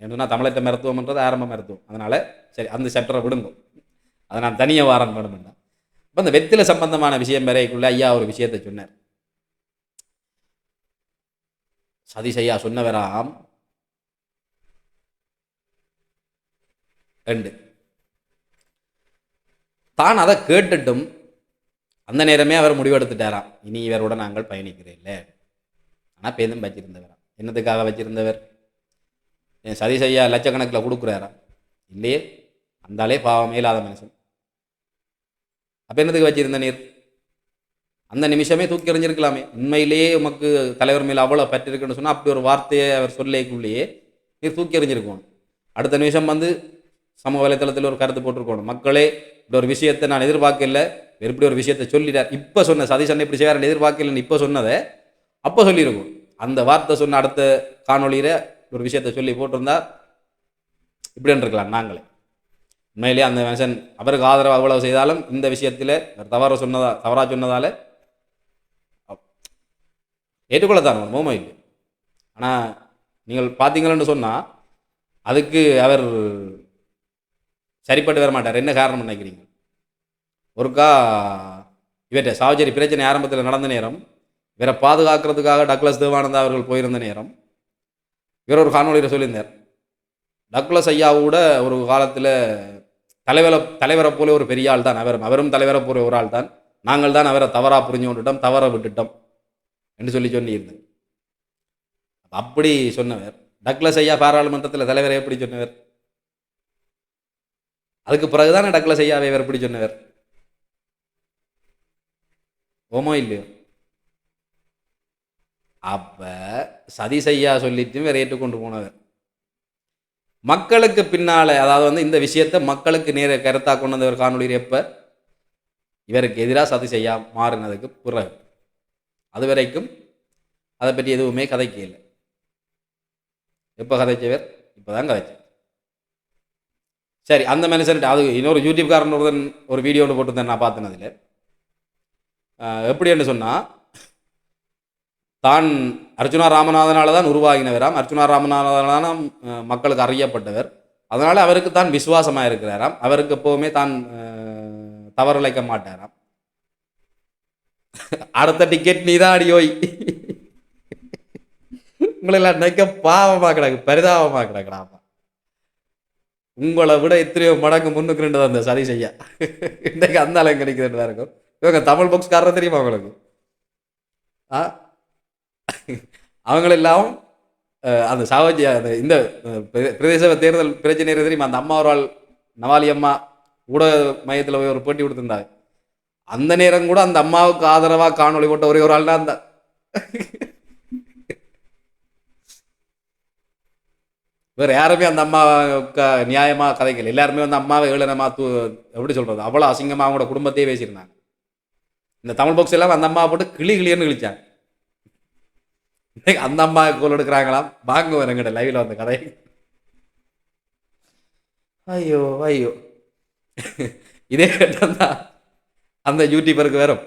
ஏன்னா தமிழற்ற மருத்துவம்ன்றது ஆரம்ப மருத்துவம். அதனால் சரி, அந்த சட்டரை விடுங்க, அதை நான் தனியாக வாரம் வேணும்னா. இப்போ அந்த வெத்தில சம்பந்தமான விஷயம் வரைக்குள்ள ஐயா ஒரு விஷயத்தை சொன்னார். சதீஷ் ஐயா சொன்னவராம், 2 தான் அதை கேட்டுட்டும் அந்த நேரமே அவர் முடிவெடுத்துட்டாராம், இனி இவரோட நாங்கள் பயணிக்கிறேன் இல்லை. ஆனால் பேரும் வச்சிருந்தவராம். என்னத்துக்காக வச்சிருந்தவர்? சதீஷ் ஐயா லட்சக்கணக்கில் கொடுக்குறாரா? இல்லையே, அந்தாலே பாவமே இல்லாத மனுஷன். அப்போ என்னத்துக்கு வச்சிருந்த நீர்? அந்த நிமிஷமே தூக்கி எறிஞ்சிருக்கலாமே. உண்மையிலேயே உமக்கு தலைவர் மேலே அவ்வளோ பற்றிருக்குன்னு சொன்னால் அப்படி ஒரு வார்த்தையை அவர் சொல்லிக்குள்ளேயே நீர் தூக்கி எறிஞ்சிருக்கணும். அடுத்த நிமிஷம் சமூக வலைத்தளத்தில் ஒரு கருத்து போட்டிருக்கணும், மக்களே இப்படி ஒரு விஷயத்தை நான் எதிர்பார்க்கல, இப்படி ஒரு விஷயத்தை சொல்லிட்டார். இப்போ சொன்ன சதீஷ் அண்ணன் இப்படி செய்வார் எதிர்பார்க்கலன்னு இப்போ சொன்னதை அப்போ சொல்லியிருக்கும். அந்த வார்த்தை சொன்ன அடுத்த காணொலியில் ஒரு விஷயத்தை சொல்லி போட்டிருந்தா இப்படின்னு இருக்கலாம். உண்மையிலேயே அந்த மனுஷன் அவருக்கு ஆதரவு அவ்வளவு செய்தாலும் இந்த விஷயத்தில் தவறாக சொன்னதால ஏற்றுக்கொள்ளத்தான் மோமோ இல்லை. ஆனால் நீங்கள் பார்த்தீங்களன்னு சொன்னால் அதுக்கு அவர் சரிப்பட்டு வர மாட்டார். என்ன காரணம் நினைக்கிறீங்க? ஒருக்கா இவற்றை சாவச்சேரி பிரச்சனை ஆரம்பத்தில் நடந்த நேரம், இவரை பாதுகாக்கிறதுக்காக டக்ளஸ் தேவானந்தா அவர்கள் போயிருந்த நேரம், இவர் ஒரு காணொலியில் சொல்லியிருந்தார், டக்ளஸ் ஐயாவோட ஒரு காலத்தில் தலைவரை போல ஒரு பெரிய ஆள் தான் அவரும் தலைவரை போல ஒரு ஆள் தான், நாங்கள் தான் அவரை தவறாக புரிஞ்சு கொண்டுட்டோம், தவற விட்டுட்டோம் என்று சொல்லியிருந்தேன். அப்படி சொன்னவர் டக்ளஸ் ஐயா பாராளுமன்றத்தில் தலைவரை எப்படி சொன்னவர்? அதுக்கு பிறகுதான் டக்ளஸ் ஐயாவை இவர் எப்படி சொன்னவர்? ஓமோ இல்லையோ? அப்ப சதி செய்யா சொல்லிட்டு வேற ஏற்றுக்கொண்டு போனவர் மக்களுக்கு பின்னால, அதாவது இந்த விஷயத்தை மக்களுக்கு நேர கருத்தா கொண்டு வந்தவர் காணொலியில் எப்ப இவருக்கு எதிராக சதி செய்யா மாறினதுக்கு பிறகு. அது வரைக்கும் அதை பற்றி எதுவுமே கதைக்க இல்லை. எப்போ கதைச்சவர்? இப்போதான் கதைச்சவர். சரி, அந்த மனுஷன் அது இன்னொரு யூடியூப்காரன் ஒரு வீடியோ ஒன்று போட்டுருந்தேன் நான் பார்த்தனதில். எப்படின்னு சொன்னால், தான் அர்ச்சுனா ராமநாதனால தான் உருவாகினவராம், அர்ச்சுனா ராமநாதனால மக்களுக்கு அறியப்பட்டவர், அதனால் அவருக்கு தான் விசுவாசமாக இருக்கிறாராம், அவருக்கு எப்போவுமே தான் தவறிழைக்க மாட்டாராம். அடுத்த டிக்கெட் நீதான் அடியோய். உங்களெல்லாம் நினைக்க பாவமாக கிடக்கு, பரிதாபமாக கிடக்குறாப்பா. உங்களை விட எத்தனையோ மடங்கு முன்னுக்கு ரெண்டு தான் அந்த சதி செய்ய இன்றைக்கு அந்த அளவு கிடைக்குதுன்னு இருக்கும். இவங்க தமிழ் பாக்ஸ்காரர் தெரியுமா உங்களுக்கு? அவங்களெல்லாம் அந்த சாவஜி அந்த இந்த பிரதேச தேர்தல் பிரச்சனை தெரியுமா? அந்த அம்மா ஒரு ஆள் நவாலி அம்மா ஊடக மையத்தில் போய் ஒரு பேட்டி கொடுத்துருந்தாங்க. அந்த நேரம் கூட அந்த அம்மாவுக்கு ஆதரவாக காணொலி போட்ட ஒரே ஒரு ஆள் தான் அந்த வேறு யாருமே அந்த அம்மா நியாயமாக கதைக்கல. எல்லாருமே அம்மாவை ஏளனமா எப்படி சொல்கிறது, அவ்வளோ அசிங்கமாக அவங்களோட குடும்பத்தையே பேசியிருந்தாங்க. இந்த தமிழ் பாக்ஸ் எல்லாம் அந்த அம்மாவை போட்டு கிளின்னு கிழிச்சாங்க. அந்த அம்மா கோல் எடுக்கிறாங்களாம், வாங்குவேன் எங்கிட்ட லைவ்ல வந்த கதை. ஐயோ ஐயோ, இதே தான் அந்த யூடியூபருக்கு வரும்,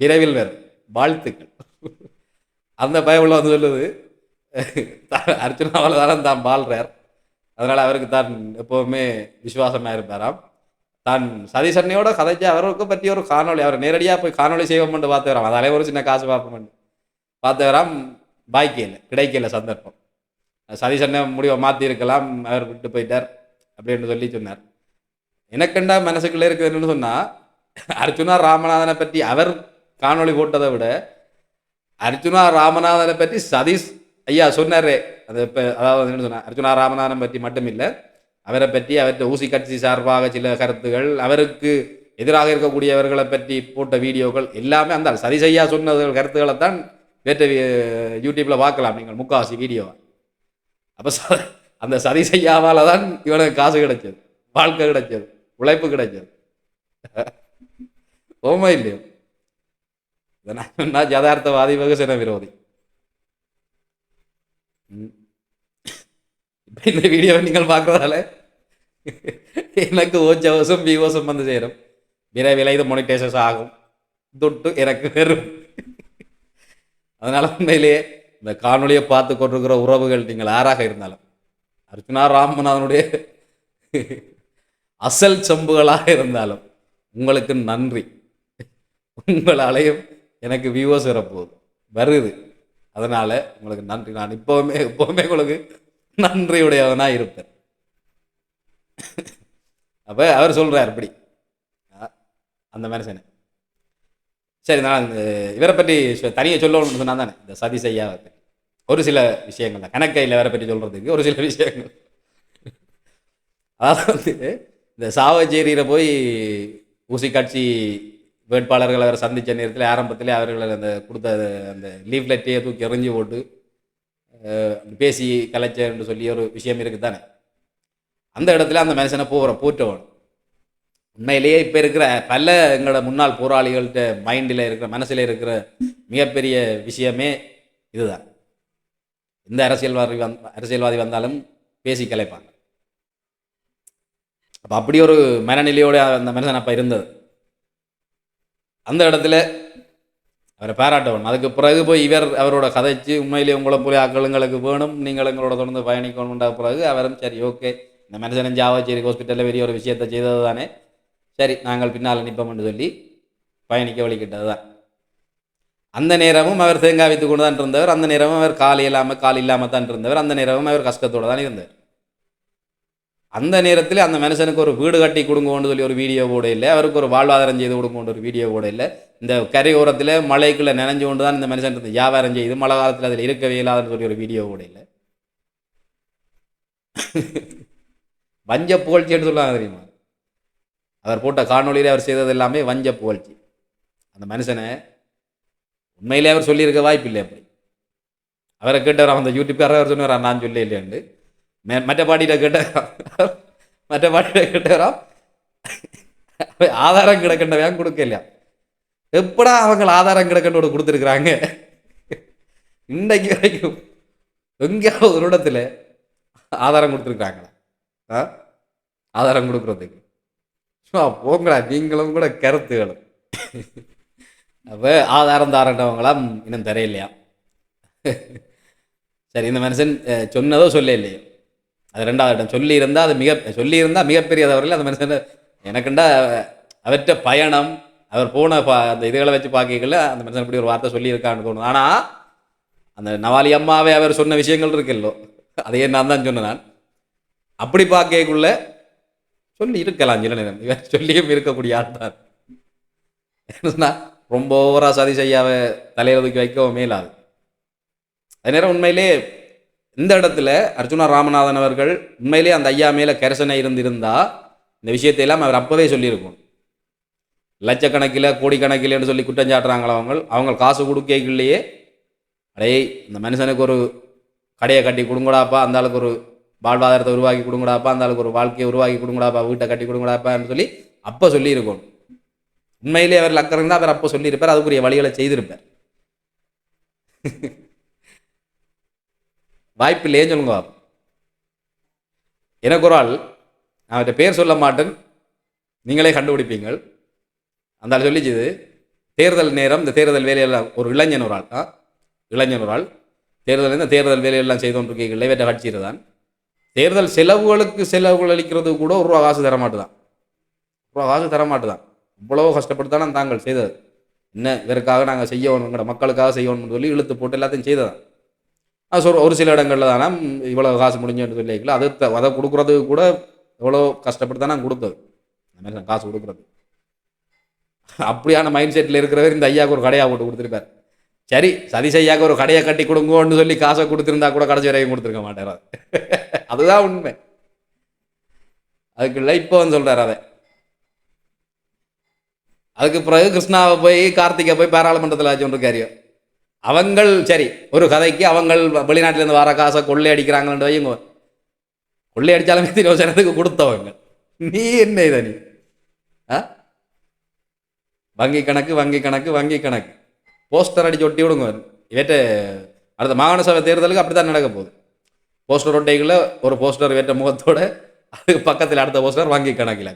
விரைவில் வரும், வாழ்த்துக்கள். அந்த பயவுள்ள வந்து சொல்லுது, அர்ச்சுனாவால் தானே தான் வாழ்றார், அதனால் அவருக்கு தான் எப்போவுமே விசுவாசமாக இருப்பாராம். தான் சதீசன்னையோட கதைச்சு அவருக்கு பற்றி ஒரு காணொலி, அவர் நேரடியாக போய் காணொலி செய்வோம்னு பார்த்து வராம், அதாலே ஒரு சின்ன காசு பார்ப்போம்னு பார்த்து வராம், பாய்க்கையில் கிடைக்கல சந்தர்ப்பம். சதீசன்னை முடிவை மாற்றி இருக்கலாம், அவர் விட்டு போயிட்டார் அப்படின்னு சொல்லி சொன்னார். எனக்கண்டா மனசுக்குள்ளே இருக்குதுன்னு சொன்னால், அர்ச்சுனா ராமநாதனை பற்றி அவர் காணொலி போட்டதை விட அர்ச்சுனா ராமநாதனை பற்றி சதீஷ் ஐயா சொன்னாரே, அது இப்போ அதாவது என்ன சொன்னார், அர்ச்சுனா ராமநாதன் பற்றி மட்டும் இல்லை, அவரை பற்றி அவர்கிட்ட ஊசி கட்சி சார்பாக சில கருத்துகள், அவருக்கு எதிராக இருக்கக்கூடியவர்களை பற்றி போட்ட வீடியோக்கள் எல்லாமே அந்த சதீஷ் ஐயா சொன்ன கருத்துக்களை தான் வேற்ற யூடியூப்பில் பார்க்கலாம் நீங்கள் முக்காவாசி வீடியோவை. அப்போ அந்த சதீஷ் ஐயாவால் தான் இவனுக்கு காசு கிடைச்சது, வாழ்க்கை கிடைச்சது, உழைப்பு கிடைச்சது. ஓமா இல்லையோ? நான் யதார்த்தவாதி, வெகுசன விரோதி. இந்த வீடியோவை நீங்கள் பார்க்கறதால எனக்கு ஓச்சவசம் விவோசம் வந்து சேரும், விரைவில் இது மொனிடைசேஷன் ஆகும், தொட்டு எனக்கு வரும். அதனால உண்மையிலேயே இந்த காணொலியை பார்த்து கொண்டிருக்கிற உறவுகள் நீங்கள் யாராக இருந்தாலும், அர்ச்சுனா ராமநாதனுடைய அசல் சம்புகளாக இருந்தாலும் உங்களுக்கு நன்றி. உங்களாலையும் எனக்கு வியூவர்ஸ் வரப்போகுது வருது, அதனால உங்களுக்கு நன்றி. நான் எப்பவுமே உங்களுக்கு நன்றியுடையவனாக இருப்பேன். அப்போ அவர் சொல்றார் இப்படி அந்த மனுஷனை. சரி, நான் இவரை பற்றி தனியாக சொல்லணும்னு சொன்னா தானே, இந்த சதீஷ் ஐயாவை பற்றி ஒரு சில விஷயங்கள் தான், கணக்கையில் இவரை பற்றி சொல்றதுக்கு ஒரு சில விஷயங்கள். அதாவது இந்த சாவச்சேரியில் போய் ஊசி காட்சி வேட்பாளர்கள் அவரை சந்தித்த நேரத்தில் ஆரம்பத்திலே அவர்கள் அந்த கொடுத்த அந்த லீஃப்லெட்டையே தூக்கி எறிஞ்சு போட்டு பேசி கலைச்சர்ன்னு சொல்லி ஒரு விஷயம் இருக்குது தானே. அந்த இடத்துல அந்த மனுஷனை போற்றவன். உண்மையிலேயே இப்போ இருக்கிற பல எங்களோட முன்னாள் போராளிகள்கிட்ட மைண்டில் இருக்கிற மனசில் இருக்கிற மிகப்பெரிய விஷயமே இதுதான். எந்த அரசியல்வாதி வந்தாலும் பேசி கலைப்பாங்க. அப்போ அப்படி ஒரு மனநிலையோடு அந்த மனுஷன் அப்போ இருந்தது. அந்த இடத்துல அவரை பாராட்டணும். அதுக்கு பிறகு போய் அவரோட கதைச்சு உண்மையிலேயே உங்களை போய் ஆக்களுங்களுக்கு வேணும், நீங்கள் எங்களோட தொடர்ந்து பயணிக்கணுன்ற பிறகு அவரும் சரி ஓகே, இந்த மனுஷன் ஜாவச்சேரி ஹாஸ்பிட்டலில் பெரிய ஒரு விஷயத்தை செய்தது தானே, சரி நாங்கள் பின்னால் நிற்போம்னு சொல்லி பயணிக்க வழிகிட்டது தான். அந்த நேரமும் அவர் தேங்காய் வைத்து கொண்டு தான் இருந்தவர், அந்த நேரமும் அவர் கால் இல்லாமல் தான் இருந்தவர், அந்த நேரமும் அவர் கஷ்டத்தோடு தான் இருந்தவர். அந்த நேரத்தில் அந்த மனுஷனுக்கு ஒரு வீடு கட்டி கொடுங்கன்னு சொல்லி ஒரு வீடியோ கூட இல்லை, அவருக்கு ஒரு வாழ்வாதாரம் செய்து கொடுங்கன்னு ஒரு வீடியோ கூட இல்லை. இந்த கரையோரத்தில் மலைக்குள்ளே நினைஞ்சு கொண்டு தான் இந்த மனுஷன் வியாபாரம் செய்து மழை காலத்தில் அதில் இருக்கவே இல்லாதுன்னு சொல்லி ஒரு வீடியோ கூட இல்லை. வஞ்ச புகழ்ச்சின்னு சொல்லுவாங்க தெரியுமா, அவர் போட்ட காணொலியில் அவர் செய்தது எல்லாமே வஞ்ச புகழ்ச்சி. அந்த மனுஷனை உண்மையிலே அவர் சொல்லியிருக்க வாய்ப்பு இல்லை. அப்படி அவரை கேட்டவர் அந்த யூடியூப்காரர் அவர் சொன்னார் நான் சொல்ல இல்லையாண்டு. மற்ற பாட்டிகிட்ட கேட்டவரா ஆதாரம் கிடக்கின்றவையாம் கொடுக்க இல்லையா, எப்படா அவங்க ஆதாரம் கிடக்கண்டோடு கொடுத்துருக்குறாங்க. இன்றைக்கு வரைக்கும் எங்கேயாவது ஒரு இடத்துல ஆதாரம் கொடுத்துருக்குறாங்களா? ஆதாரம் கொடுக்குறதுக்கு போங்களா நீங்களும் கூட கருத்துகளும். அப்போ ஆதாரம் தாரண்டவங்களாம் இன்னும் தரையில்லையா. சரி, இந்த மனுஷன் சொன்னதோ சொல்ல இல்லையோ, அது ரெண்டாவது இடம். சொல்லியிருந்தால் அது சொல்லியிருந்தால் மிகப்பெரிய தவறில்லை. அந்த மனுஷன் எனக்குண்டா அவற்ற பயணம் அவர் போன அந்த இதுகளை வச்சு பார்க்கல அந்த மனுஷன் இப்படி ஒரு வார்த்தை சொல்லியிருக்கான்னு தோணுது. ஆனால் அந்த நவாலி அம்மாவே அவர் சொன்ன விஷயங்கள் இருக்குல்லோ, அதையே நான் தான் சொன்னேன். நான் அப்படி பார்க்கக்குள்ள சொல்லி இருக்கலாம் சில நேரம், இவர் சொல்லியும் இருக்கக்கூடிய ஆள் தான். என்ன ரொம்ப ஓவரா சதி செய்யாவ தலையில தூக்கி வைக்கவும் மேலாது. அதே நேரம் உண்மையிலே இந்த இடத்துல அர்ஜுனா ராமநாதன் அவர்கள் உண்மையிலே அந்த ஐயா மேல கரிசனை இருந்திருந்தா இந்த விஷயத்தை எல்லாம் அவர் அப்பவே சொல்லியிருக்கும். லட்சக்கணக்கில் கோடிக்கணக்கில்னு சொல்லி குற்றம் சாட்டுறாங்களா அவங்க காசு கொடுக்கலையே, அடே இந்த மனுஷனுக்கு ஒரு கடையை கட்டி கொடுங்கடாப்பா, அந்த ஆளுக்கு ஒரு வாழ்வாதாரத்தை உருவாக்கி கொடுங்கடாப்பா, அந்த ஆளுக்கு ஒரு வாழ்க்கையை உருவாக்கி கொடுங்கடாப்பா, வீட்டை கட்டி கொடுங்கடாப்பான்னு சொல்லி அப்போ சொல்லியிருக்கணும். உண்மையிலே அவர் அக்கறை இருந்தால் அவர் அப்போ சொல்லியிருப்பார், அதுக்குரிய வழிகளை செய்திருப்பார். வாய்ப்பு இல்லையே சொல்லுங்க. எனக்கு ஒரு ஆள், நான் அவர்கிட்ட பேர் சொல்ல மாட்டேன், நீங்களே கண்டுபிடிப்பீங்கள். அந்த ஆள் சொல்லிச்சுது, தேர்தல் நேரம் இந்த தேர்தல் வேலையெல்லாம் ஒரு இளைஞன் ஒரு ஆள் தேர்தல் வேலையெல்லாம் செய்து கொண்டிருக்கீங்களே வேற்ற கட்சியில் தான் தேர்தல் செலவுகள் அளிக்கிறது கூட ஒரு ரூபா காசு தரமாட்டுதான். இவ்வளோ கஷ்டப்பட்டு தாங்கள் செய்தது. என்ன இதற்காக நாங்கள் செய்யணும், மக்களுக்காக செய்யணும்னு சொல்லி இழுத்து போட்டு எல்லாத்தையும் செய்ததான். அது ஒரு சில இடங்களில் தானே இவ்வளோ காசு முடிஞ்சுன்னு சொல்லிக்கல, அதை கொடுக்குறதுக்கு கூட எவ்வளோ கஷ்டப்பட்டு தானே கொடுத்தது அந்த மாதிரி காசு கொடுக்குறது. அப்படியான மைண்ட் செட்டில் இருக்கிறவர் இந்த ஐயாவுக்கு ஒரு கடையாக போட்டு கொடுத்துருப்பார். சரி, சதி செய்யாக்க ஒரு கடையை கட்டி கொடுங்கன்னு சொல்லி காசை கொடுத்துருந்தா கூட கடைசி வரைக்கும் கொடுத்துருக்க மாட்டார். அதுதான் உண்மை. அதுக்குள்ள இப்போ வந்து சொல்றாரு அதை. அதுக்கு பிறகு கிருஷ்ணாவை போய் கார்த்திகை போய் பாராளுமன்றத்தில் வச்சுருக்காரியோ அவங்கள் சரி ஒரு கதைக்கு அவங்கள் வெளிநாட்டிலேருந்து வர காசை கொள்ளை அடிக்கிறாங்கன்னு வைங்க, கொள்ளை அடித்தாலுமே திரோசனத்துக்கு கொடுத்தவங்க. நீ என்ன இதை நீ வங்கி கணக்கு போஸ்டர் அடிச்சு ஒட்டி விடுங்க. இவற்ற அடுத்த மாகாண சபை தேர்தலுக்கு அப்படித்தான் நடக்க போகுது. போஸ்டர் ஒட்டைக்குள்ள ஒரு போஸ்டர் வேற்ற முகத்தோட அதுக்கு பக்கத்தில் அடுத்த போஸ்டர் வங்கி கணக்கில்.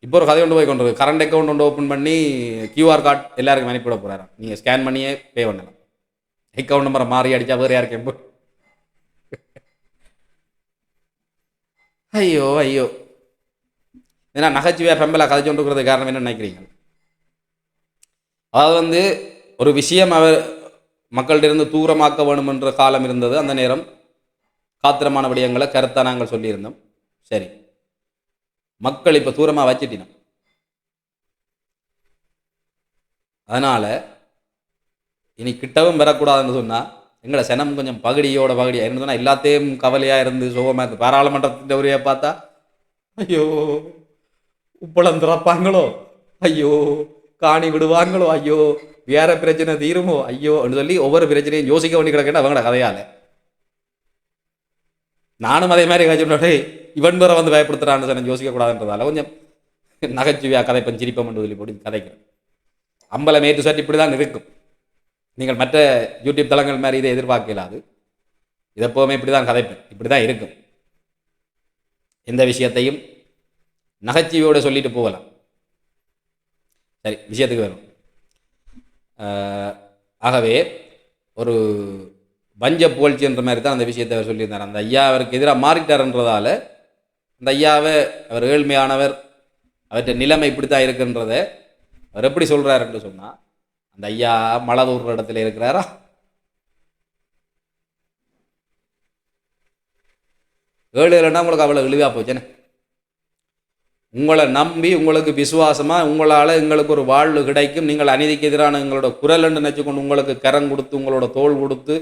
இப்போ ஒரு கதை கொண்டு போய் கொண்டு கரண்ட் அக்கௌண்ட் ஒன்று ஓப்பன் பண்ணி கியூஆர் கார்டு எல்லாருக்கும் அனுப்பிவிட போகிறாராம். நீங்கள் ஸ்கேன் பண்ணியே பே பண்ணலாம். அக்கௌண்ட் நம்பரை மாறி அடித்தா வேறு யாருக்கும் ஐயோ ஏன்னா நகைச்சுவையாக பெம்பலாக கதை கொண்டுக்கிறது காரணம் என்ன நினைக்கிறீங்க? அதாவது ஒரு விஷயம் அவர் மக்களிடம் தூரமாக்க வேணும் என்ற காலம் இருந்தது. அந்த நேரம் காத்திரமான விடயங்களை கருத்தாக நாங்கள் சொல்லியிருந்தோம். சரி, மக்கள் இப்போ தூரமாக வச்சுட்டினோம். அதனால் இனி கிட்டவும் வரக்கூடாதுன்னு சொன்னால் எங்களை சனம் கொஞ்சம் பகுதியாக என்ன சொன்னால் எல்லாத்தையும் கவலையாக இருந்து சோகமாக இருந்து பாராளுமன்றத்தின் உரையை பார்த்தா ஐயோ உப்பளம் திறப்பாங்களோ, ஐயோ காணி விடுவாங்களோ, ஐயோ வேற பிரச்சனை தீருமோ, ஐயோன்னு சொல்லி ஒவ்வொரு பிரச்சனையும் யோசிக்க வேண்டி கிடக்கேன் அவங்களோட கதையால். நானும் அதே மாதிரி கதை இவன் வேற வந்து பயப்படுத்துறான்னு சொன்ன யோசிக்கக்கூடாதுன்றதால கொஞ்சம் நகைச்சுவையா கதைப்பன் சிரிப்பம் என்று சொல்லி போட்டு கதைக்கிறேன். அம்பலம் ஏற்று சட்டி இப்படி தான் இருக்கும். நீங்கள் மற்ற யூடியூப் தளங்கள் மாதிரி இதை எதிர்பார்க்கலாது. இது எப்போவுமே இப்படி தான் கதைப்பேன், இப்படி தான் இருக்கும். எந்த விஷயத்தையும் நகைச்சுவையோடு சொல்லிட்டு போகலாம். சரி, விஷயத்துக்கு வரும். ஆகவே ஒரு வஞ்ச புகழ்ச்சின்ற மாதிரி தான் அந்த விஷயத்தை அவர் சொல்லியிருந்தார். அந்த ஐயா அவருக்கு எதிராக மாறிட்டார்ன்றதால அந்த ஐயாவை அவர் ஏழ்மையானவர், அவற்றை நிலைமை இப்படி தான் இருக்குன்றத அவர் எப்படி சொல்கிறாருன்னு சொன்னால், அந்த ஐயா மழை தூர்ற இடத்துல இருக்கிறாரா, ஏழு இல்லைன்னா உங்களுக்கு அவ்வளோ இழிவாக போச்சேன்னு. உங்களை நம்பி உங்களுக்கு விசுவாசமாக உங்களால் எங்களுக்கு ஒரு வாழ்வு கிடைக்கும், நீங்கள் அநீதிக்கு எதிரான எங்களோட குரல்னு நினச்சிக்கொண்டு உங்களுக்கு கரம் கொடுத்து உங்களோட தோள் கொடுத்து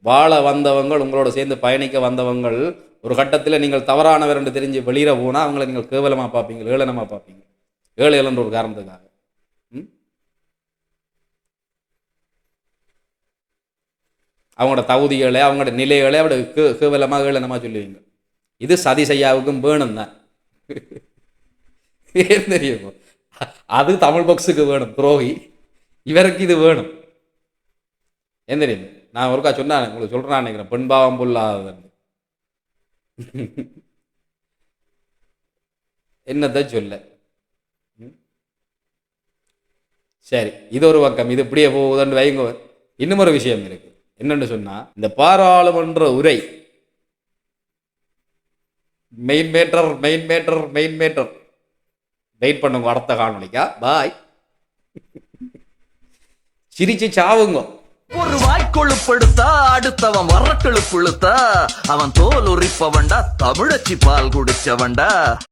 வாழ வந்தவங்கள், உங்களோட சேர்ந்து பயணிக்க வந்தவங்கள் ஒரு கட்டத்தில் நீங்கள் தவறானவர் என்று தெரிஞ்சு வெளியில போனால் அவங்கள நீங்கள் கேவலமாக பார்ப்பீங்க, ஏளனமாக பார்ப்பீங்க. ஏழைன்ற ஒரு காரணத்துக்காக. அவங்களோட தகுதிகளை அவங்களோட நிலைகளை அப்படி கேவலமாக ஏளனமாக சொல்லுவீங்க. இது சதி செய்யாவுக்கும் வேணும் தான். ஏன் தெரியுமோ, அது தமிழ் பாக்ஸுக்கு வேணும் துரோகி, இவருக்கு இது வேணும். ஏன் தெரியும், நான் ஒருக்கா சொன்னேன், உங்களுக்கு சொல்கிறேன் நினைக்கிறேன், பெண்பாவம் பொல்லாதது என்னத்தை சொல்ல. சரி, இது ஒரு பக்கம், இது இப்படியே போகுதுன்னு வைங்க. இன்னும் ஒரு விஷயம் இருக்கு, என்னன்னு சொன்னா, இந்த பாராளுமன்ற உரை மெயின் மேட்டர் வெயிட் பண்ணுங்க அடுத்த காணொலிக்கா. பாய். சிரிச்சு சாவுங்க. ஒரு வாய்க்கொழுப்படுத்தா அடுத்தவன் வரக்கெழுப்புழுத்தா அவன் தோல் உரிப்பவன்டா, தமிழச்சி பால் குடிச்சவன்டா.